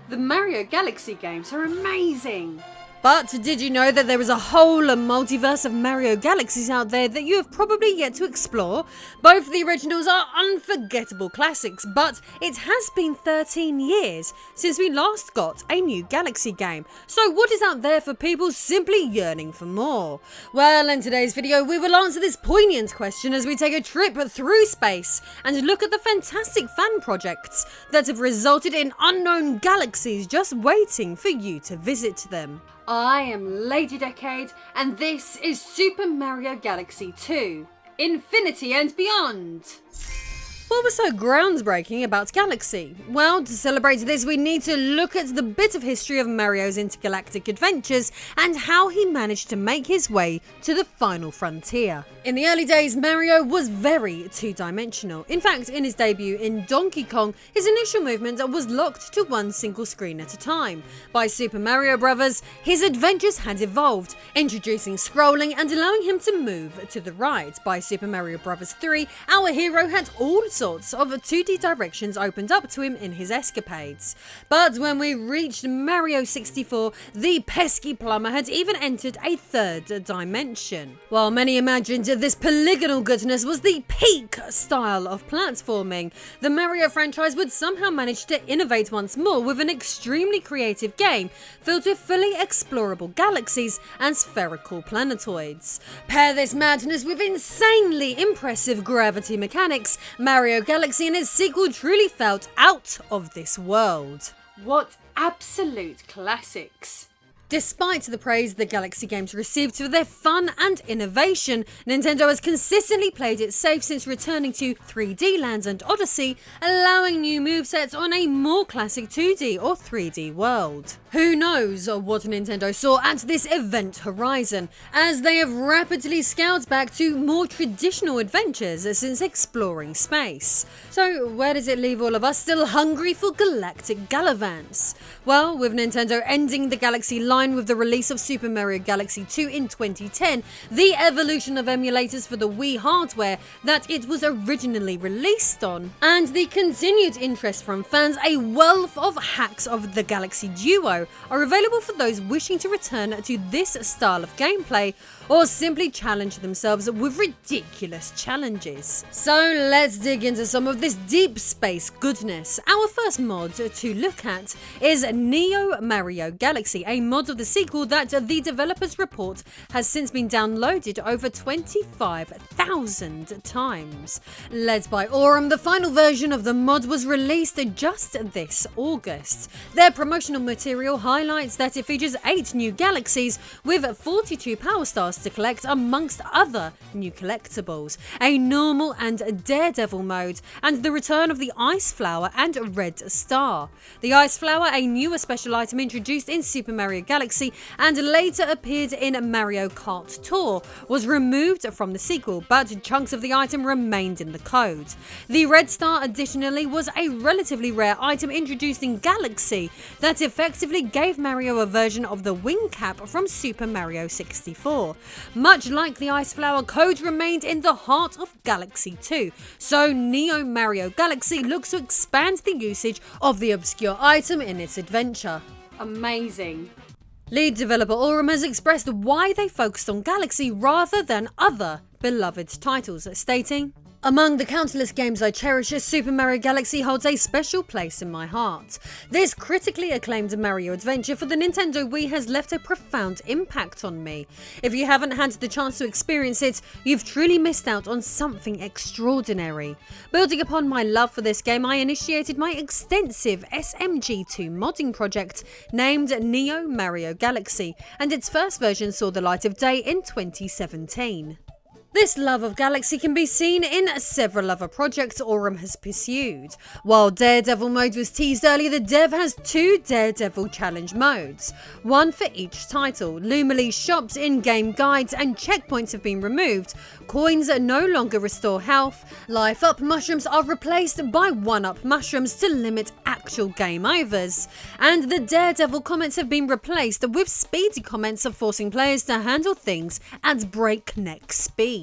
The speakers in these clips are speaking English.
The Mario Galaxy games are amazing! But did you know that there is a whole multiverse of Mario Galaxies out there that you have probably yet to explore? Both the originals are unforgettable classics, but it has been 13 years since we last got a new Galaxy game. So what is out there for people simply yearning for more? Well, in today's video we will answer this poignant question as we take a trip through space and look at the fantastic fan projects that have resulted in unknown galaxies just waiting for you to visit them. I am Lady Decade, and this is Super Mario Galaxy 2, Infinity and Beyond! What was so groundbreaking about Galaxy? Well, to celebrate this we need to look at the bit of history of Mario's intergalactic adventures and how he managed to make his way to the final frontier. In the early days, Mario was very two-dimensional. In fact, in his debut in Donkey Kong, his initial movement was locked to one single screen at a time. By Super Mario Bros., his adventures had evolved, introducing scrolling and allowing him to move to the right. By Super Mario Bros. 3, our hero had all sorts of 2D directions opened up to him in his escapades. But when we reached Mario 64, the pesky plumber had even entered a third dimension. While many imagined this polygonal goodness was the peak style of platforming, the Mario franchise would somehow manage to innovate once more with an extremely creative game filled with fully explorable galaxies and spherical planetoids. Pair this madness with insanely impressive gravity mechanics, Mario Galaxy and its sequel truly felt out of this world. What absolute classics! Despite the praise the Galaxy games received for their fun and innovation, Nintendo has consistently played it safe since returning to 3D Land and Odyssey, allowing new movesets on a more classic 2D or 3D world. Who knows what Nintendo saw at this event horizon, as they have rapidly scaled back to more traditional adventures since exploring space. So where does it leave all of us still hungry for galactic gallivants? Well, with Nintendo ending the Galaxy line with the release of Super Mario Galaxy 2 in 2010, the evolution of emulators for the Wii hardware that it was originally released on, and the continued interest from fans, a wealth of hacks of the Galaxy Duo are available for those wishing to return to this style of gameplay or simply challenge themselves with ridiculous challenges. So let's dig into some of this deep space goodness. Our first mod to look at is Neo Mario Galaxy, a mod of the sequel that the developers report has since been downloaded over 25,000 times. Led by Oram, the final version of the mod was released just this August. Their promotional material highlights that it features 8 new galaxies with 42 power stars to collect amongst other new collectibles, a normal and daredevil mode, and the return of the Ice Flower and Red Star. The Ice Flower, a newer special item introduced in Super Mario Galaxy and later appeared in Mario Kart Tour, was removed from the sequel, but chunks of the item remained in the code. The Red Star additionally was a relatively rare item introduced in Galaxy that effectively gave Mario a version of the wing cap from Super Mario 64. Much like the Ice Flower, code remained in the heart of Galaxy 2, so Neo Mario Galaxy looks to expand the usage of the obscure item in its adventure. Amazing. Lead developer Oram has expressed why they focused on Galaxy rather than other beloved titles, stating, "Among the countless games I cherish, Super Mario Galaxy holds a special place in my heart. This critically acclaimed Mario adventure for the Nintendo Wii has left a profound impact on me. If you haven't had the chance to experience it, you've truly missed out on something extraordinary. Building upon my love for this game, I initiated my extensive SMG2 modding project named Neo Mario Galaxy, and its first version saw the light of day in 2017. This love of Galaxy can be seen in several other projects Oram has pursued. While Daredevil mode was teased earlier, the dev has 2 Daredevil challenge modes, one for each title. Lumily shops, in-game guides and checkpoints have been removed. Coins no longer restore health. Life up mushrooms are replaced by 1-up mushrooms to limit actual game overs. And the Daredevil comments have been replaced with speedy comments forcing players to handle things at breakneck speeds.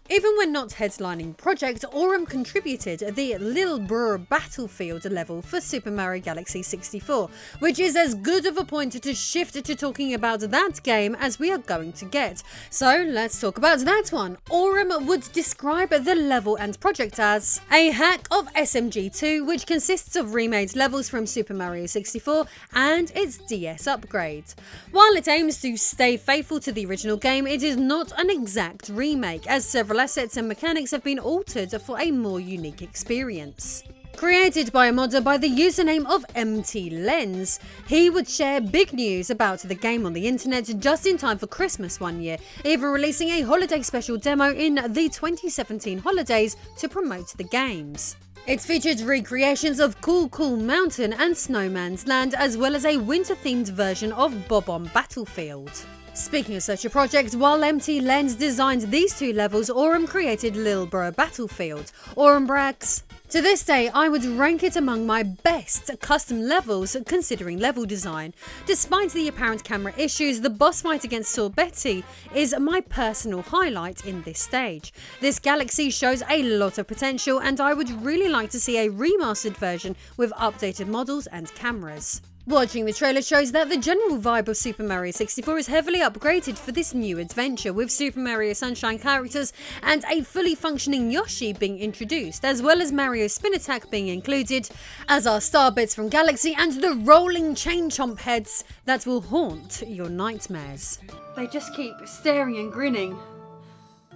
Even when not headlining the project, Oram contributed the Little Brr Battlefield level for Super Mario Galaxy 64, which is as good of a point to shift to talking about that game as we are going to get. So let's talk about that one. Oram would describe the level and project as a hack of SMG2, which consists of remade levels from Super Mario 64 and its DS upgrade. While it aims to stay faithful to the original game, it is not an exact remake, as several assets and mechanics have been altered for a more unique experience. Created by a modder by the username of MTLenz, he would share big news about the game on the internet just in time for Christmas one year, even releasing a holiday special demo in the 2017 holidays to promote the games. It featured recreations of Cool Cool Mountain and Snowman's Land, as well as a winter-themed version of Bob-omb Battlefield. Speaking of such a project, while MTLenz designed these two levels, Oram created Little Brr Battlefield. Oram brags, "To this day, I would rank it among my best custom levels considering level design. Despite the apparent camera issues, the boss fight against Saw Betty is my personal highlight in this stage. This galaxy shows a lot of potential, and I would really like to see a remastered version with updated models and cameras." Watching the trailer shows that the general vibe of Super Mario 64 is heavily upgraded for this new adventure, with Super Mario Sunshine characters and a fully functioning Yoshi being introduced, as well as Mario Spin Attack being included, as are star bits from Galaxy and the rolling chain chomp heads that will haunt your nightmares. They just keep staring and grinning.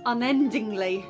Unendingly.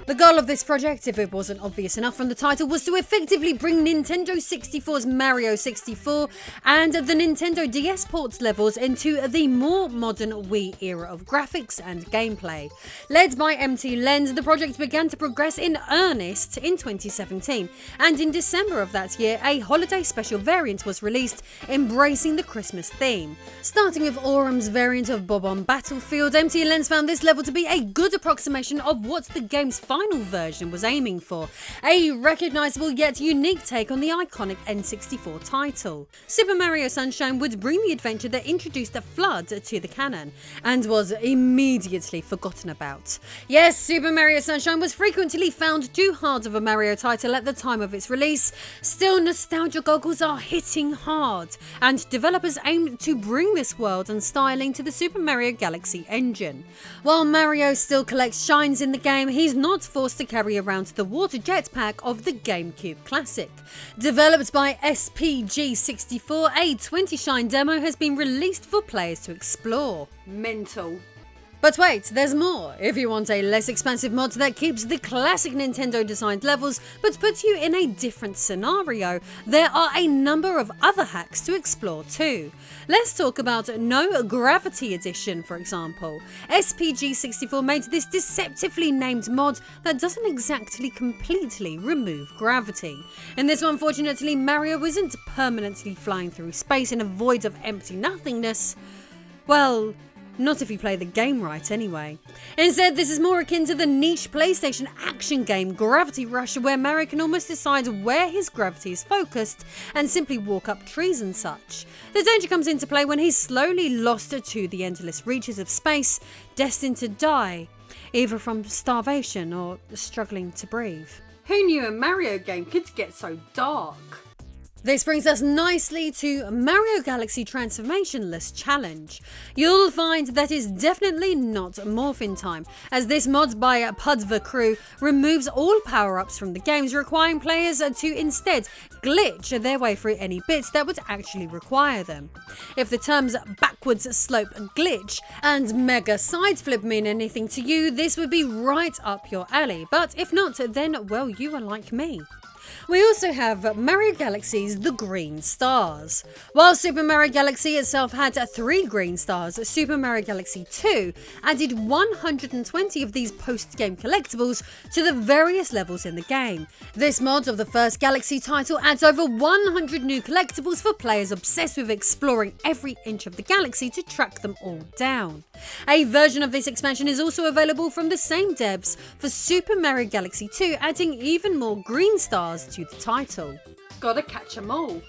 The goal of this project, if it wasn't obvious enough from the title, was to effectively bring Nintendo 64's Mario 64 and the Nintendo DS ports levels into the more modern Wii era of graphics and gameplay. Led by MTLenz, the project began to progress in earnest in 2017, and in December of that year, a holiday special variant was released, embracing the Christmas theme. Starting with Oram's variant of Bob-omb Battlefield, MTLenz found this level to be a good approximation of what the game's final version was aiming for, a recognisable yet unique take on the iconic N64 title. Super Mario Sunshine would bring the adventure that introduced the Flood to the canon, and was immediately forgotten about. Yes, Super Mario Sunshine was frequently found too hard of a Mario title at the time of its release. Still, nostalgia goggles are hitting hard, and developers aimed to bring this world and styling to the Super Mario Galaxy engine. While Mario still collects shines in the game, he's not forced to carry around the water jetpack of the GameCube classic. Developed by SPG64, a 20 shine demo has been released for players to explore. Mental. But wait, there's more. If you want a less expensive mod that keeps the classic Nintendo designed levels but puts you in a different scenario, there are a number of other hacks to explore too. Let's talk about No Gravity Edition, for example. SPG64 made this deceptively named mod that doesn't exactly completely remove gravity. In this one, fortunately, Mario isn't permanently flying through space in a void of empty nothingness. Well, not if you play the game right anyway. Instead, this is more akin to the niche PlayStation action game Gravity Rush, where Mario can almost decide where his gravity is focused and simply walk up trees and such. The danger comes into play when he's slowly lost to the endless reaches of space, destined to die, either from starvation or struggling to breathe. Who knew a Mario game could get so dark? This brings us nicely to Mario Galaxy Transformationless Challenge. You'll find that is definitely not Morphin Time, as this mod by Pudva Crew removes all power-ups from the games, requiring players to instead glitch their way through any bits that would actually require them. If the terms backwards slope glitch and mega side flip mean anything to you, this would be right up your alley, but if not, then well, you are like me. We also have Mario Galaxy's The Green Stars. While Super Mario Galaxy itself had 3 green stars, Super Mario Galaxy 2 added 120 of these post-game collectibles to the various levels in the game. This mod of the first Galaxy title adds over 100 new collectibles for players obsessed with exploring every inch of the galaxy to track them all down. A version of this expansion is also available from the same devs for Super Mario Galaxy 2, adding even more green stars to the title. Gotta catch 'em all.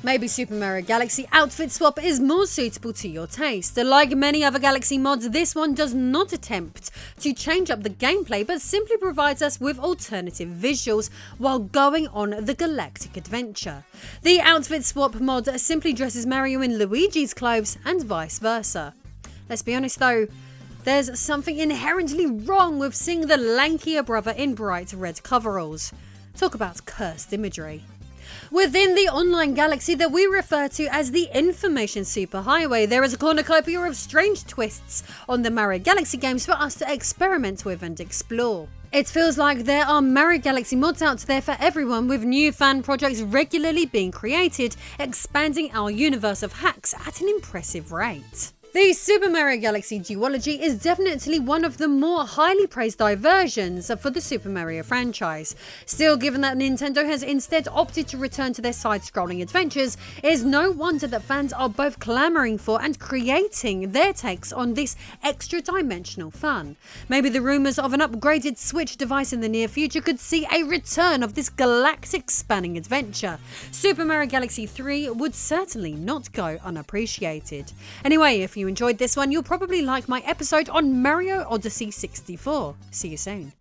Maybe Super Mario Galaxy Outfit Swap is more suitable to your taste. Like many other Galaxy mods, this one does not attempt to change up the gameplay, but simply provides us with alternative visuals while going on the galactic adventure. The Outfit Swap mod simply dresses Mario in Luigi's clothes and vice versa. Let's be honest though, there's something inherently wrong with seeing the lankier brother in bright red coveralls. Talk about cursed imagery. Within the online galaxy that we refer to as the Information Superhighway, there is a cornucopia of strange twists on the Mario Galaxy games for us to experiment with and explore. It feels like there are Mario Galaxy mods out there for everyone, with new fan projects regularly being created, expanding our universe of hacks at an impressive rate. The Super Mario Galaxy duology is definitely one of the more highly praised diversions for the Super Mario franchise. Still, given that Nintendo has instead opted to return to their side-scrolling adventures, it is no wonder that fans are both clamouring for and creating their takes on this extra-dimensional fun. Maybe the rumours of an upgraded Switch device in the near future could see a return of this galactic-spanning adventure. Super Mario Galaxy 3 would certainly not go unappreciated. Anyway, if you enjoyed this one, you'll probably like my episode on Mario Odyssey 64. See you soon.